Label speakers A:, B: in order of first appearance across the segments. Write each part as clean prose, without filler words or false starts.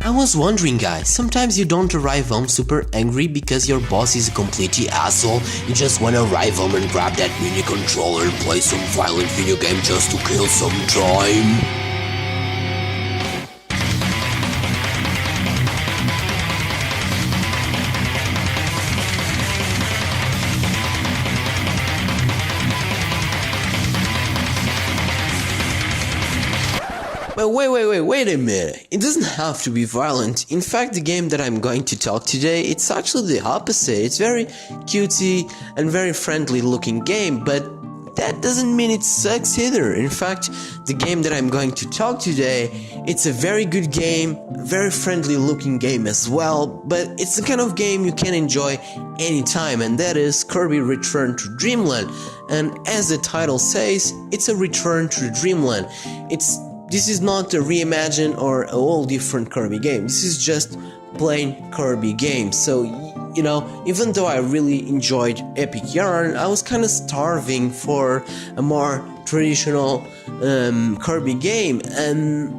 A: I was wondering guys, sometimes you don't arrive home super angry because your boss is a completely asshole, you just wanna arrive home and grab that mini controller and play some violent video game just to kill some time. But wait a minute, it doesn't have to be violent. In fact, the game that I'm going to talk today, it's actually the opposite. It's very cutesy and very friendly looking game, but that doesn't mean it sucks either. In fact, the game that I'm going to talk today, it's a very good game, very friendly looking game as well, but it's the kind of game you can enjoy anytime, and that is Kirby Return to Dreamland. And as the title says, it's a return to Dreamland. This is not a reimagine or a whole different Kirby game. This is just plain Kirby game. So, you know, even though I really enjoyed Epic Yarn, I was kind of starving for a more traditional Kirby game, and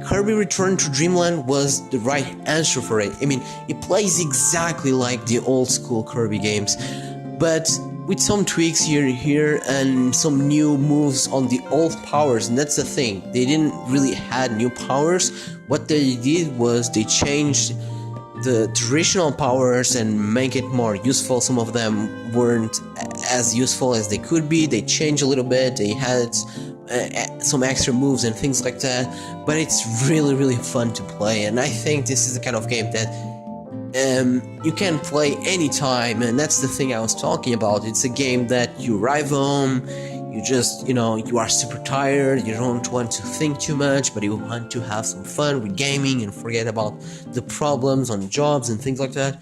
A: Kirby Return to Dreamland was the right answer for it. I mean, it plays exactly like the old school Kirby games, but with some tweaks here and some new moves on the old powers. And that's the thing, they didn't really had new powers. What they did was they changed the traditional powers and make it more useful. Some of them weren't as useful as they could be. They changed a little bit, they had some extra moves and things like that, but it's really fun to play. And I think this is the kind of game that you can play anytime, and that's the thing I was talking about. It's a game that you arrive home, you just, you know, you are super tired, you don't want to think too much, but you want to have some fun with gaming and forget about the problems on jobs and things like that.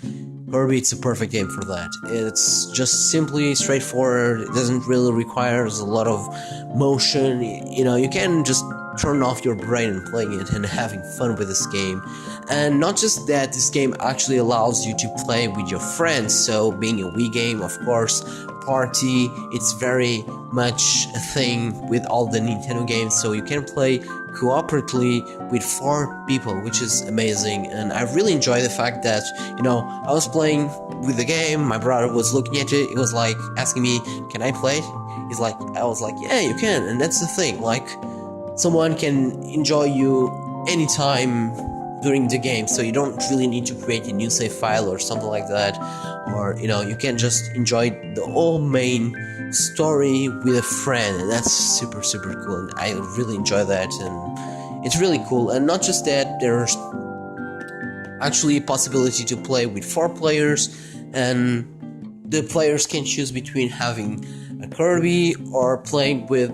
A: Kirby, it's a perfect game for that. It's just simply straightforward, it doesn't really require a lot of motion, you know, you can just turn off your brain and playing it and having fun with this game. And not just that, this game actually allows you to play with your friends. So being a Wii game, of course, party, it's very much a thing with all the Nintendo games, so you can play cooperatively with 4 people, which is amazing. And I really enjoy the fact that, you know, I was playing with the game, my brother was looking at it, he was like asking me, can I play it? I was like, yeah, you can. And that's the thing, like, someone can enjoy you anytime during the game, so you don't really need to create a new save file or something like that, or, you know, you can just enjoy the whole main story with a friend, and that's super cool. And I really enjoy that, and it's really cool. And not just that, there's actually a possibility to play with 4 players, and the players can choose between having a Kirby or playing with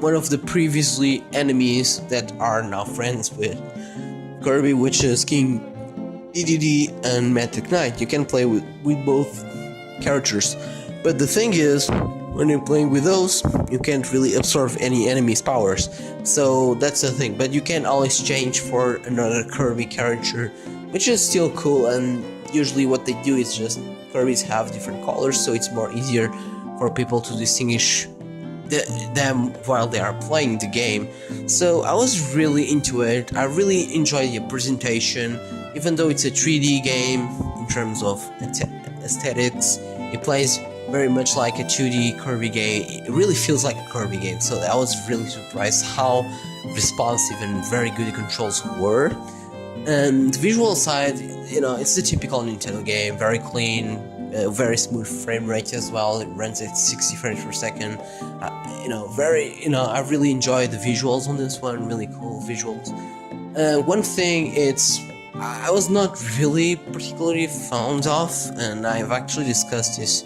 A: one of the previously enemies that are now friends with Kirby, which is King DDD and Magic Knight. You can play with both characters, but the thing is, when you're playing with those, you can't really absorb any enemy's powers, so that's the thing. But you can always change for another Kirby character, which is still cool. And usually what they do is just Kirby's have different colors, so it's more easier for people to distinguish them while they are playing the game. So I was really into it. I really enjoyed the presentation, even though it's a 3D game in terms of aesthetics. It plays very much like a 2D Kirby game. It really feels like a Kirby game, so I was really surprised how responsive and very good the controls were. And the visual side, you know, it's the typical Nintendo game, very clean, very smooth frame rate as well. It runs at 60 frames per second. I really enjoy the visuals on this one, really cool visuals. One thing I was not really particularly fond of, and I've actually discussed this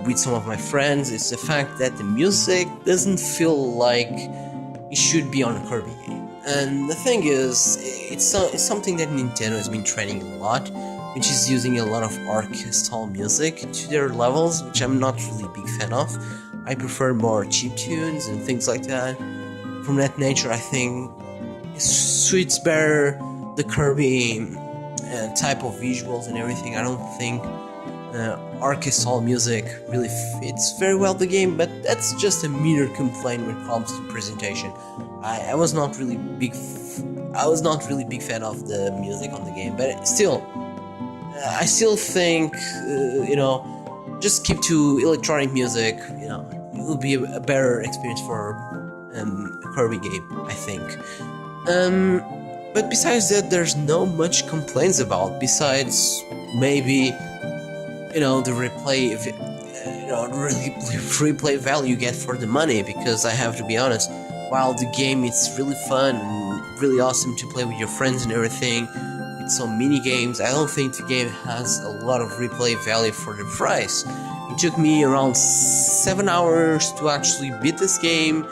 A: with some of my friends, is the fact that the music doesn't feel like it should be on a Kirby game. And the thing is, it's something that Nintendo has been training a lot, which is using a lot of orchestral music to their levels, which I'm not really a big fan of. I prefer more cheap tunes and things like that. From that nature, I think it suits better the Kirby type of visuals and everything. I don't think orchestral music really fits very well the game, but that's just a minor complaint when it comes to presentation. I was not really big fan of the music on the game, but still, I still think just keep to electronic music. It will be a better experience for a Kirby game, I think. But besides that, there's no much complaints about. Besides maybe the replay value you get for the money. Because I have to be honest, while the game is really fun and really awesome to play with your friends and everything, with some mini games, I don't think the game has a lot of replay value for the price. It took me around 7 hours to actually beat this game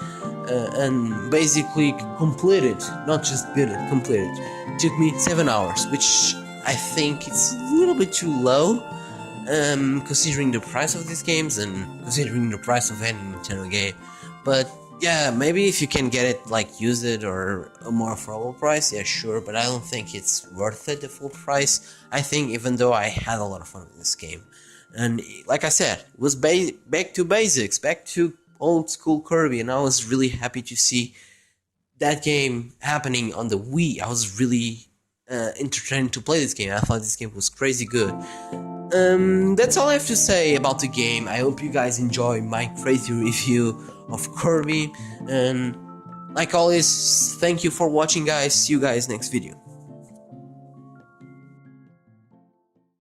A: and basically complete it, not just beat it, complete it. It took me 7 hours, which I think it's a little bit too low, considering the price of these games and considering the price of any Nintendo game. But yeah, maybe if you can get it like used or a more affordable price, yeah, sure, but I don't think it's worth it, the full price. I think even though I had a lot of fun with this game. And like I said, it was back to basics, back to old school Kirby, and I was really happy to see that game happening on the Wii. I was really entertained to play this game. I thought this game was crazy good. That's all I have to say about the game. I hope you guys enjoy my crazy review of Kirby, and like always, thank you for watching, guys. See you guys next video.